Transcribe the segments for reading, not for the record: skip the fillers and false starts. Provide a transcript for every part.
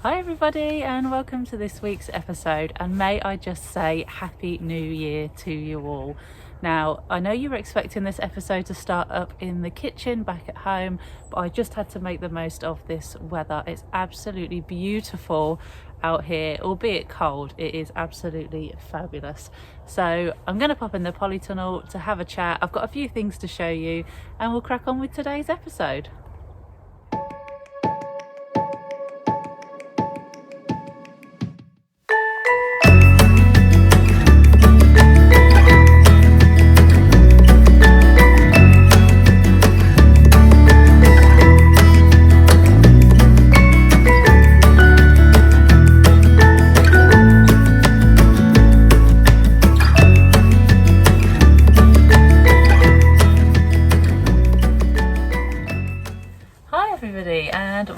Hi everybody and welcome to this week's episode, and may I just say Happy New Year to you all. Now, I know you were expecting this episode to start up in the kitchen back at home, but I just had to make the most of this weather. It's absolutely beautiful out here, albeit cold. It is absolutely fabulous. So I'm going to pop in the Polytunnel to have a chat. I've got a few things to show you and we'll crack on with today's episode.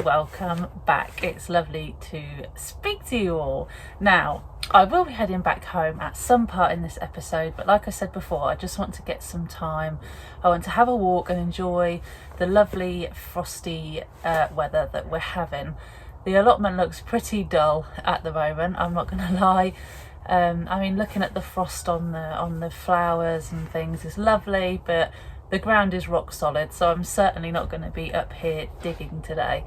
Welcome back. It's lovely to speak to you all. Now, I will be heading back home at some part in this episode, but like I said before, I just want to get some time. I want to have a walk and enjoy the lovely frosty weather that we're having. The allotment looks pretty dull at the moment, I'm not gonna lie. I mean, looking at the frost on the flowers and things is lovely, but the ground is rock solid, so I'm certainly not going to be up here digging today.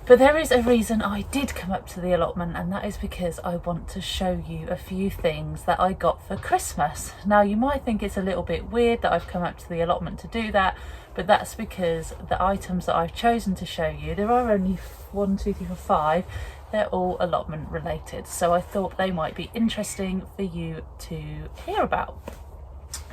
But there is a reason I did come up to the allotment, and that is because I want to show you a few things that I got for Christmas. Now, you might think it's a little bit weird that I've come up to the allotment to do that, but that's because the items that I've chosen to show you, there are only 1, 2, 3, 4, 5, they're all allotment related, so I thought they might be interesting for you to hear about.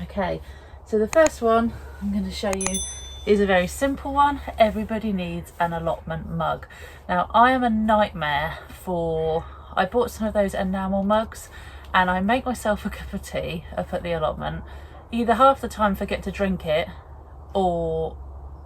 Okay. So the first one I'm going to show you is a very simple one. Everybody needs an allotment mug. Now, I am a nightmare I bought some of those enamel mugs and I make myself a cup of tea up at the allotment. Either half the time forget to drink it, or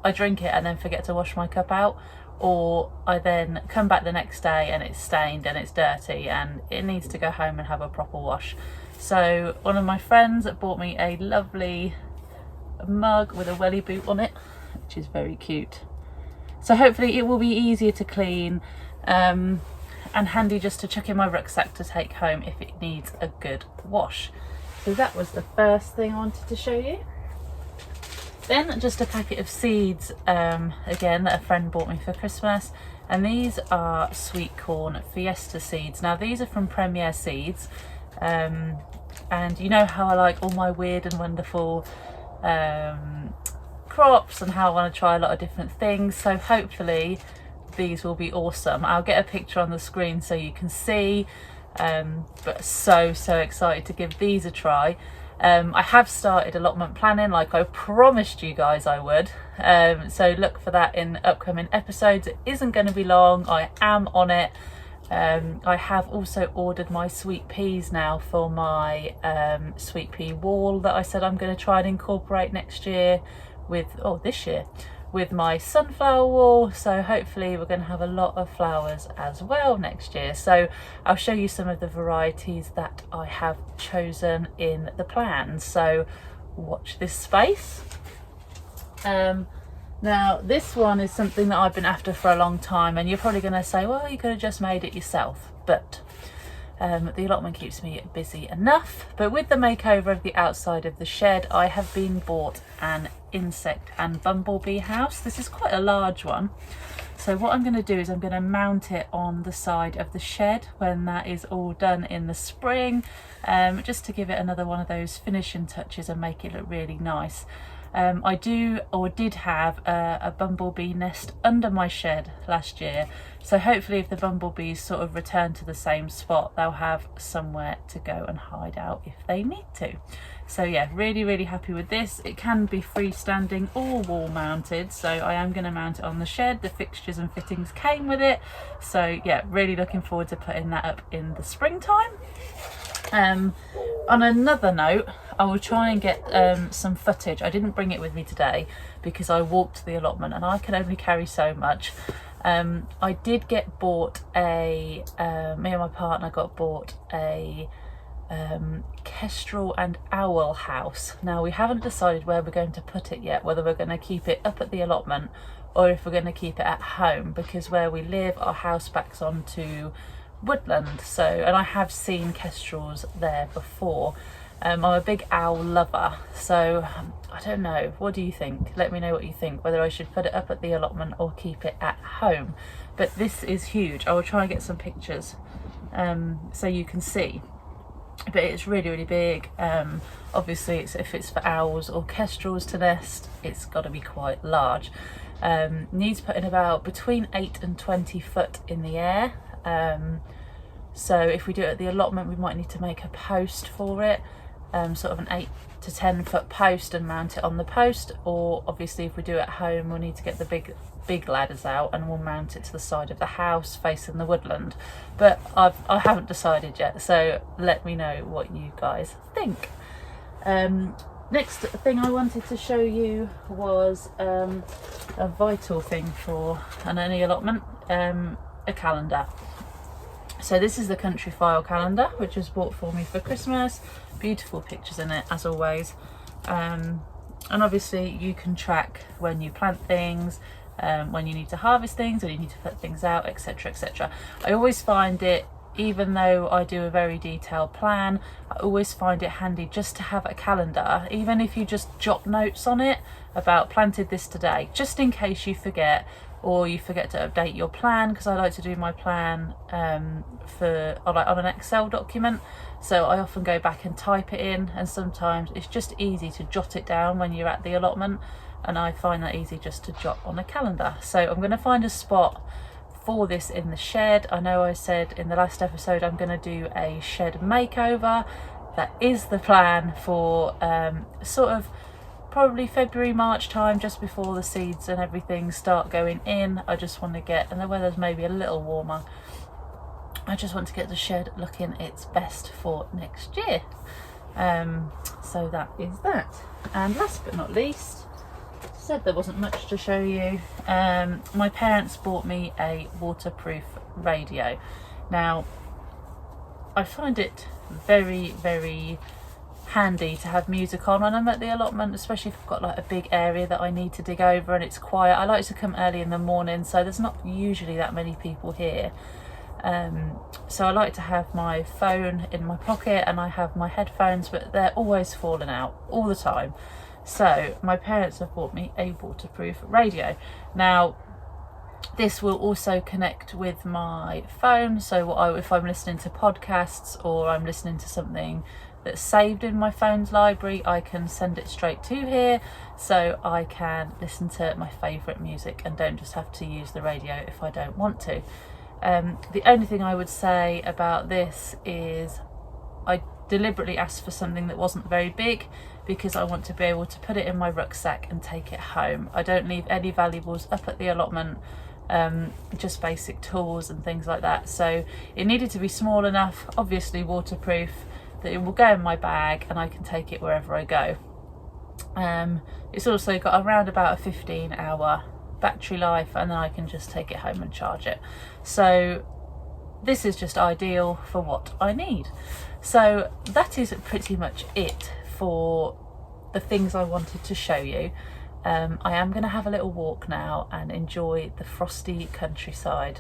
I drink it and then forget to wash my cup out, or I then come back the next day and it's stained and it's dirty and it needs to go home and have a proper wash. So one of my friends bought me a lovely mug with a welly boot on it, which is very cute. So hopefully it will be easier to clean and handy just to chuck in my rucksack to take home if it needs a good wash. So that was the first thing I wanted to show you. Then just a packet of seeds, again, that a friend bought me for Christmas, and these are sweet corn fiesta seeds. Now these are from Premier Seeds, and you know how I like all my weird and wonderful crops and how I want to try a lot of different things, so hopefully these will be awesome. I'll get a picture on the screen so you can see, but so excited to give these a try. I have started allotment planning like I promised you guys I would, so look for that in upcoming episodes. It isn't going to be long, I am on it. I have also ordered my sweet peas now for my sweet pea wall that I said I'm going to try and incorporate this year with my sunflower wall, so hopefully we're going to have a lot of flowers as well next year. So I'll show you some of the varieties that I have chosen in the plans, so watch this space. Now this one is something that I've been after for a long time, and you're probably going to say, well, you could have just made it yourself, but the allotment keeps me busy enough. But with the makeover of the outside of the shed, I have been bought an insect and bumblebee house. This is quite a large one, so what I'm going to do is I'm going to mount it on the side of the shed when that is all done in the spring, just to give it another one of those finishing touches and make it look really nice. I did have a bumblebee nest under my shed last year, so hopefully if the bumblebees sort of return to the same spot, they'll have somewhere to go and hide out if they need to. So yeah, really happy with this. It can be freestanding or wall mounted, so I am going to mount it on the shed. The fixtures and fittings came with it, so yeah, really looking forward to putting that up in the springtime. On another note, I will try and get some footage. I didn't bring it with me today because I walked to the allotment and I can only carry so much. I did get bought me and my partner got bought a kestrel and owl house. Now we haven't decided where we're going to put it yet, whether we're going to keep it up at the allotment or if we're going to keep it at home, because where we live, our house backs onto woodland. So, and I have seen kestrels there before. I'm a big owl lover, so I don't know, what do you think? Let me know what you think, whether I should put it up at the allotment or keep it at home. But this is huge. I will try and get some pictures so you can see, but it's really, really big. Obviously if it's for owls or kestrels to nest, it's got to be quite large. Needs putting about between 8 and 20 foot in the air. So if we do it at the allotment, we might need to make a post for it, sort of an 8 to 10 foot post, and mount it on the post. Or obviously if we do it at home, we'll need to get the big ladders out and we'll mount it to the side of the house facing the woodland. But I haven't decided yet, so let me know what you guys think. Next thing I wanted to show you was a vital thing for any allotment, a calendar. So this is the Country File calendar, which was bought for me for Christmas. Beautiful pictures in it, as always. And obviously you can track when you plant things, when you need to harvest things, or you need to put things out, etc, etc. I always find it, even though I do a very detailed plan, I always find it handy just to have a calendar, even if you just jot notes on it about planted this today, just in case you forget, or you forget to update your plan, because I like to do my plan on an Excel document. So I often go back and type it in, and sometimes it's just easy to jot it down when you're at the allotment, and I find that easy just to jot on a calendar. So I'm going to find a spot for this in the shed. I know I said in the last episode I'm going to do a shed makeover. That is the plan for sort of probably February, March time, just before the seeds and everything start going in. I just want to get, and the weather's maybe a little warmer, I just want to get the shed looking its best for next year. So that is that. And last but not least, said there wasn't much to show you. My parents bought me a waterproof radio. Now I find it very, very handy to have music on when I'm at the allotment, especially if I've got like a big area that I need to dig over and it's quiet. I like to come early in the morning, so there's not usually that many people here. So I like to have my phone in my pocket, and I have my headphones, but they're always falling out all the time. So my parents have bought me a waterproof radio. Now this will also connect with my phone, so if I'm listening to podcasts or I'm listening to something that's saved in my phone's library, I can send it straight to here, so I can listen to my favourite music and don't just have to use the radio if I don't want to. The only thing I would say about this is I deliberately asked for something that wasn't very big, because I want to be able to put it in my rucksack and take it home. I don't leave any valuables up at the allotment, just basic tools and things like that. So it needed to be small enough, obviously waterproof, that it will go in my bag and I can take it wherever I go. It's also got around about a 15-hour battery life, and then I can just take it home and charge it. So this is just ideal for what I need. So that is pretty much it for the things I wanted to show you. I am going to have a little walk now and enjoy the frosty countryside.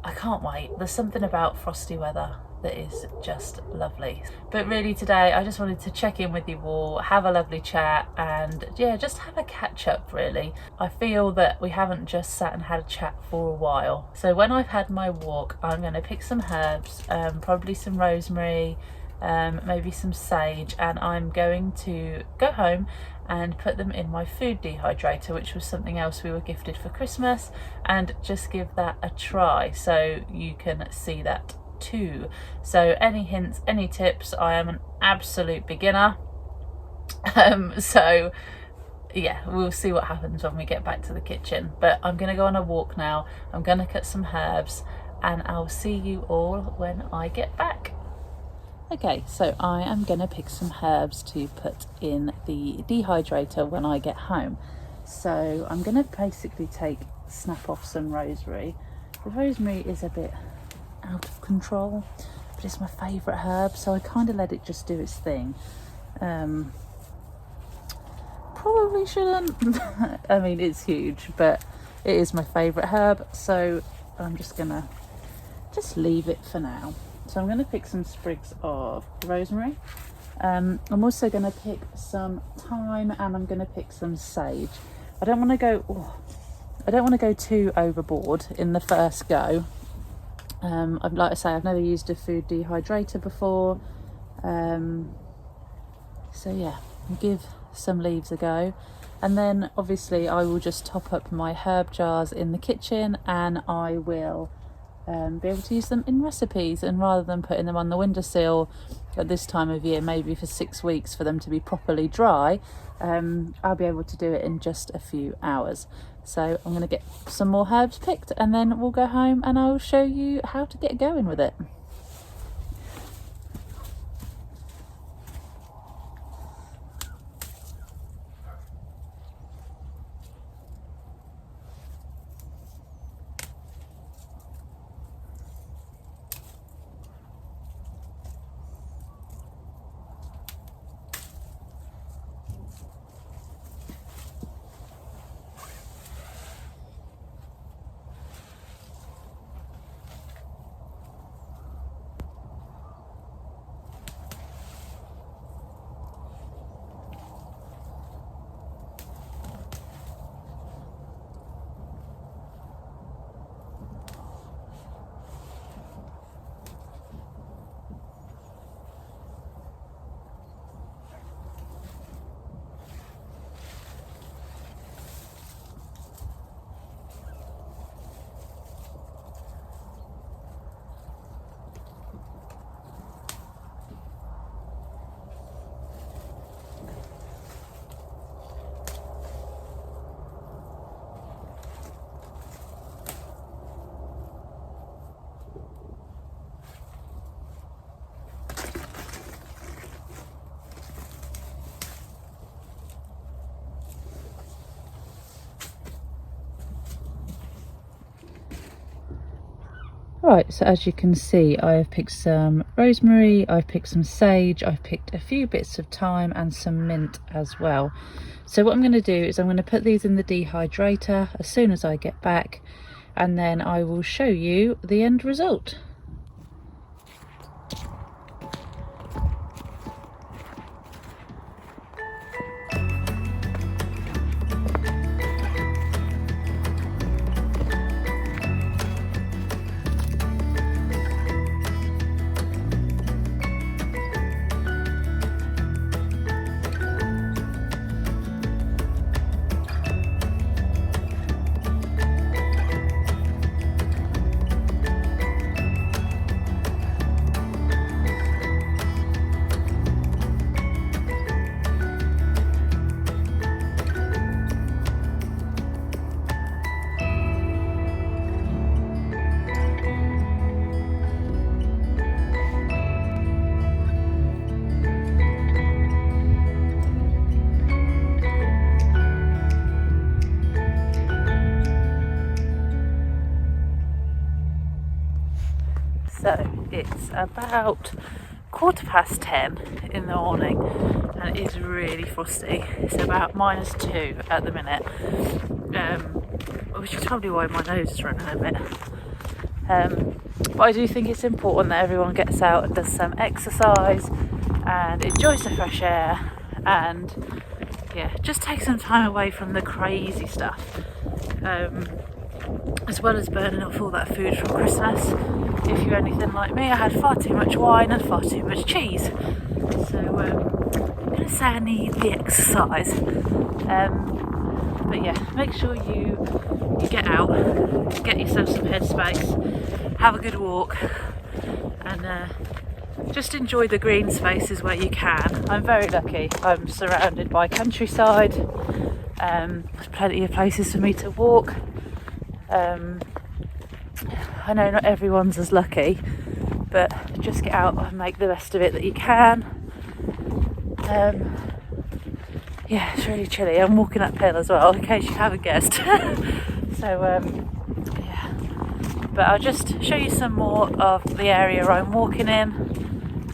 I can't wait. There's something about frosty weather that is just lovely. But really today I just wanted to check in with you all, have a lovely chat, and yeah, just have a catch up really. I feel that we haven't just sat and had a chat for a while. So when I've had my walk, I'm going to pick some herbs, probably some rosemary, maybe some sage, and I'm going to go home and put them in my food dehydrator, which was something else we were gifted for Christmas, and just give that a try so you can see that too. So any hints, any tips, I am an absolute beginner. So yeah, we'll see what happens when we get back to the kitchen. But I'm gonna go on a walk now, I'm gonna cut some herbs, and I'll see you all when I get back. Okay, so I am gonna pick some herbs to put in the dehydrator when I get home. So I'm gonna basically snap off some rosemary. The rosemary is a bit out of control, but it's my favourite herb, so I kind of let it just do its thing. probably shouldn't. I mean, it's huge, but it is my favourite herb, so I'm just gonna leave it for now. So I'm gonna pick some sprigs of rosemary. I'm also gonna pick some thyme, and I'm gonna pick some sage. I don't want to go too overboard in the first go. Like I say, I've never used a food dehydrator before, so yeah, give some leaves a go, and then obviously I will just top up my herb jars in the kitchen, and I will be able to use them in recipes, and rather than putting them on the windowsill at this time of year, maybe for 6 weeks for them to be properly dry, I'll be able to do it in just a few hours. So I'm going to get some more herbs picked, and then we'll go home and I'll show you how to get going with it. Right, so as you can see, I have picked some rosemary, I've picked some sage, I've picked a few bits of thyme and some mint as well. So what I'm going to do is I'm going to put these in the dehydrator as soon as I get back, and then I will show you the end result. So it's about 10:15 in the morning, and it is really frosty. It's about -2 at the minute, which is probably why my nose is running a bit. But I do think it's important that everyone gets out and does some exercise and enjoys the fresh air, and yeah, just take some time away from the crazy stuff, as well as burning off all that food from Christmas. If you're anything like me, I had far too much wine and far too much cheese, so I'm going to say I need the exercise. But yeah, make sure you get out, get yourself some headspace, have a good walk, and just enjoy the green spaces where you can. I'm very lucky. I'm surrounded by countryside. There's plenty of places for me to walk. I know not everyone's as lucky, but just get out and make the best of it that you can. Yeah, it's really chilly. I'm walking uphill as well, in case you haven't guessed. So yeah, but I'll just show you some more of the area I'm walking in.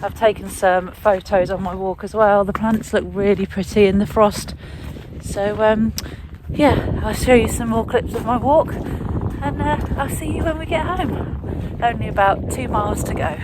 I've taken some photos on my walk as well. The plants look really pretty in the frost, So yeah, I'll show you some more clips of my walk, and I'll see you when we get home. Only about 2 miles to go.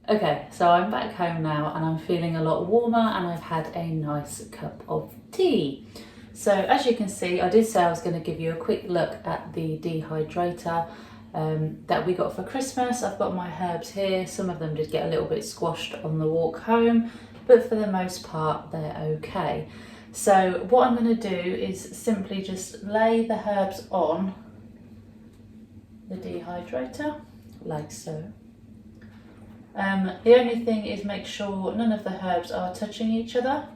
Okay, so I'm back home now and I'm feeling a lot warmer, and I've had a nice cup of tea. So as you can see, I did say I was going to give you a quick look at the dehydrator that we got for Christmas. I've got my herbs here. Some of them did get a little bit squashed on the walk home, but for the most part they're okay. So what I'm going to do is simply just lay the herbs on the dehydrator like so. The only thing is make sure none of the herbs are touching each other.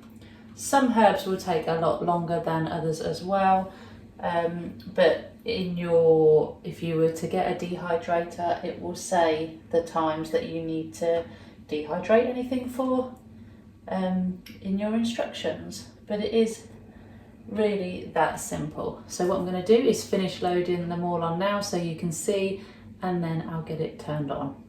Some herbs will take a lot longer than others as well, but if you were to get a dehydrator, it will say the times that you need to dehydrate anything for in your instructions, but it is really that simple. So what I'm going to do is finish loading them all on now so you can see, and then I'll get it turned on.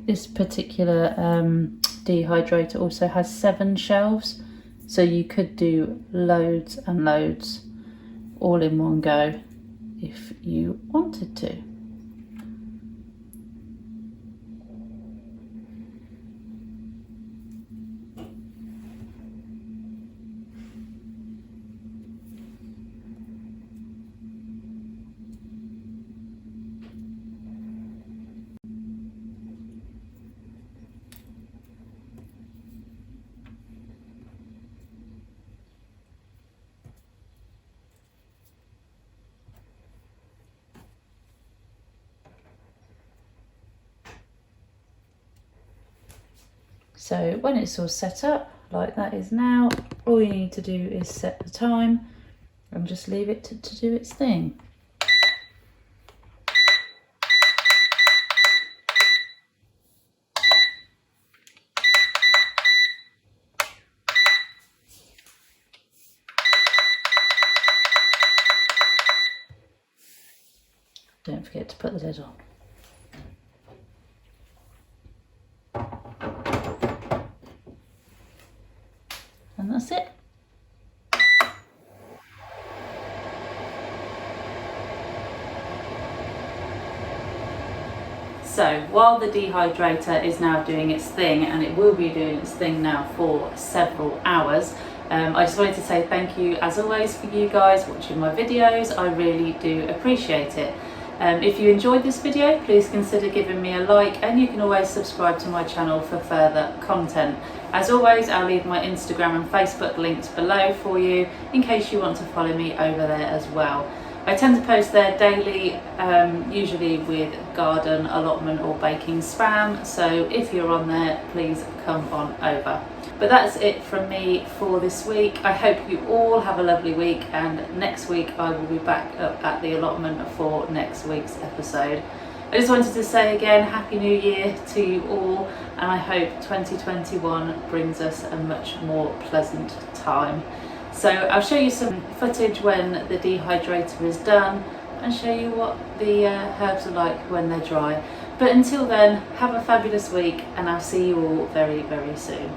This particular dehydrator also has 7 shelves, so you could do loads and loads all in one go if you wanted to. So when it's all set up, like that is now, all you need to do is set the time and just leave it to do its thing. Don't forget to put the lid on. And that's it. So while the dehydrator is now doing its thing, and it will be doing its thing now for several hours, I just wanted to say thank you as always for you guys watching my videos. I really do appreciate it. If you enjoyed this video, please consider giving me a like, and you can always subscribe to my channel for further content. As always, I'll leave my Instagram and Facebook links below for you in case you want to follow me over there as well. I tend to post there daily, usually with garden, allotment or baking spam, so if you're on there, please come on over. But that's it from me for this week. I hope you all have a lovely week, and next week I will be back up at the allotment for next week's episode. I just wanted to say again, Happy New Year to you all, and I hope 2021 brings us a much more pleasant time. So I'll show you some footage when the dehydrator is done and show you what the herbs are like when they're dry. But until then, have a fabulous week, and I'll see you all very, very soon.